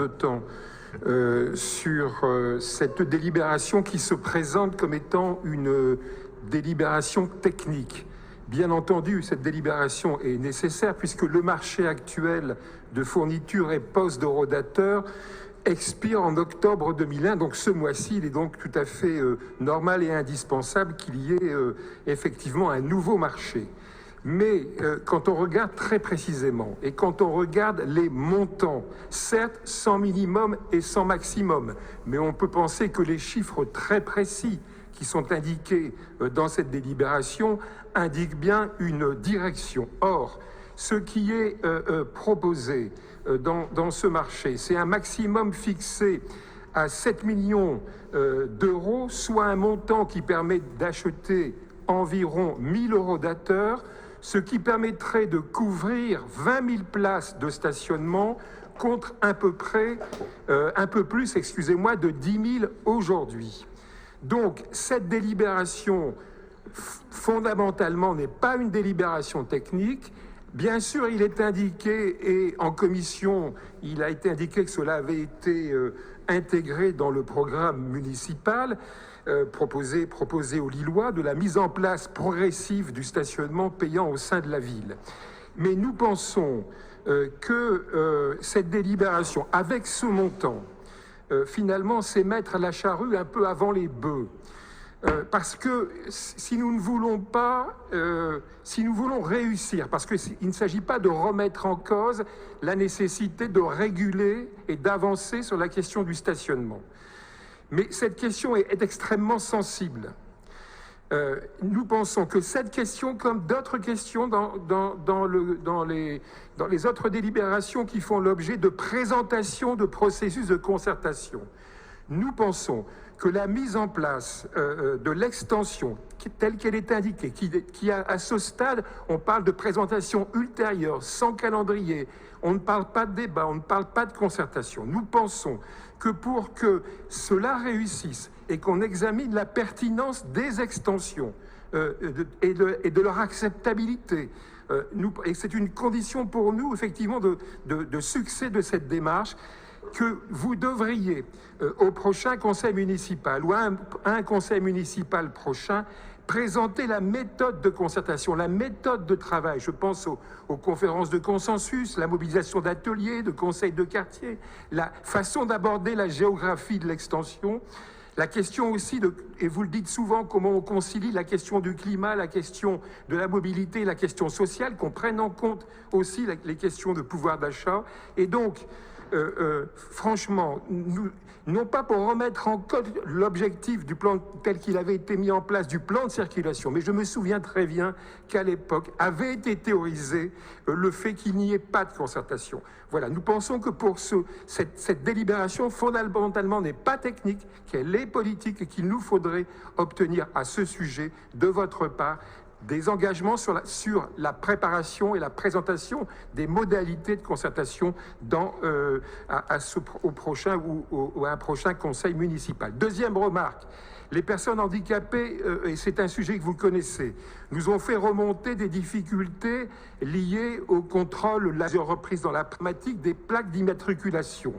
de temps sur cette délibération qui se présente comme étant une délibération technique. Bien entendu, cette délibération est nécessaire puisque le marché actuel de fourniture et poste d'horodateurs expire en octobre 2001. Donc ce mois-ci, il est donc tout à fait normal et indispensable qu'il y ait effectivement un nouveau marché. Mais quand on regarde très précisément et quand on regarde les montants, certes sans minimum et sans maximum, mais on peut penser que les chiffres très précis qui sont indiqués dans cette délibération indiquent bien une direction. Or, ce qui est proposé dans ce marché, c'est un maximum fixé à 7 millions d'euros, soit un montant qui permet d'acheter environ 1000 horodateurs, ce qui permettrait de couvrir 20 000 places de stationnement contre un peu plus, de 10 000 aujourd'hui. Donc, cette délibération, fondamentalement, n'est pas une délibération technique. Bien sûr, il est indiqué, et en commission, il a été indiqué que cela avait été intégré dans le programme municipal, proposé aux Lillois, de la mise en place progressive du stationnement payant au sein de la ville. Mais nous pensons que cette délibération, avec ce montant, finalement, c'est mettre la charrue un peu avant les bœufs. Parce que si nous ne voulons pas, si nous voulons réussir, parce qu'il ne s'agit pas de remettre en cause la nécessité de réguler et d'avancer sur la question du stationnement. Mais cette question est extrêmement sensible. Nous pensons que cette question, comme d'autres questions dans les autres délibérations qui font l'objet de présentation de processus de concertation, nous pensons que la mise en place de l'extension telle qu'elle est indiquée, qui à ce stade, on parle de présentation ultérieure, sans calendrier, on ne parle pas de débat, on ne parle pas de concertation. Nous pensons que pour que cela réussisse et qu'on examine la pertinence des extensions et de leur acceptabilité, et c'est une condition pour nous, effectivement, de succès de cette démarche, que vous devriez, au prochain conseil municipal ou à un conseil municipal prochain, présenter la méthode de concertation, la méthode de travail. Je pense aux conférences de consensus, la mobilisation d'ateliers, de conseils de quartier, la façon d'aborder la géographie de l'extension, la question aussi, et vous le dites souvent, comment on concilie la question du climat, la question de la mobilité, la question sociale, qu'on prenne en compte aussi les questions de pouvoir d'achat. Et donc, franchement, non pas pour remettre en cause l'objectif du plan tel qu'il avait été mis en place, du plan de circulation, mais je me souviens très bien qu'à l'époque avait été théorisé le fait qu'il n'y ait pas de concertation. Voilà, nous pensons que pour cette délibération, fondamentalement, n'est pas technique, qu'elle est politique et qu'il nous faudrait obtenir à ce sujet de votre part des engagements sur la préparation et la présentation des modalités de concertation au prochain ou à un prochain conseil municipal. Deuxième remarque, les personnes handicapées, et c'est un sujet que vous connaissez, nous ont fait remonter des difficultés liées au contrôle, la reprise dans la pratique des plaques d'immatriculation.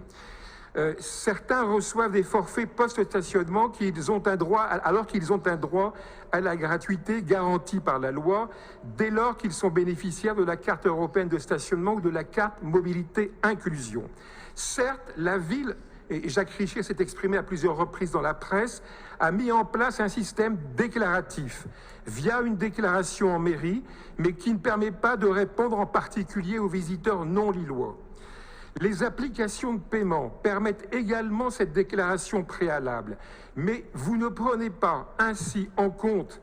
Certains reçoivent des forfaits post-stationnement alors qu'ils ont un droit à la gratuité garantie par la loi dès lors qu'ils sont bénéficiaires de la carte européenne de stationnement ou de la carte mobilité inclusion. Certes, la ville, et Jacques Richier s'est exprimé à plusieurs reprises dans la presse, a mis en place un système déclaratif via une déclaration en mairie, mais qui ne permet pas de répondre en particulier aux visiteurs non lillois. Les applications de paiement permettent également cette déclaration préalable, mais vous ne prenez pas ainsi en compte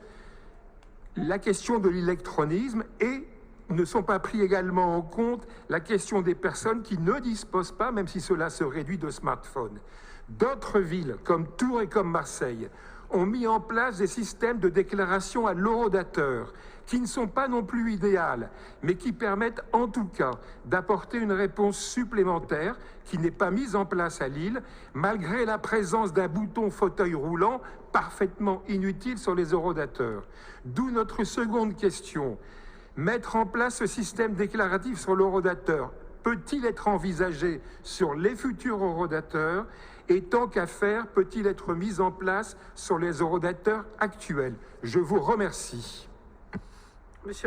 la question de l'électronisme et ne sont pas pris également en compte la question des personnes qui ne disposent pas, même si cela se réduit, de smartphones. D'autres villes, comme Tours et comme Marseille, ont mis en place des systèmes de déclaration à l'horodateur qui ne sont pas non plus idéales, mais qui permettent en tout cas d'apporter une réponse supplémentaire qui n'est pas mise en place à Lille, malgré la présence d'un bouton fauteuil roulant parfaitement inutile sur les horodateurs. D'où notre seconde question. Mettre en place ce système déclaratif sur l'horodateur peut-il être envisagé sur les futurs horodateurs et tant qu'à faire, peut-il être mis en place sur les horodateurs actuels? Je vous remercie. Monsieur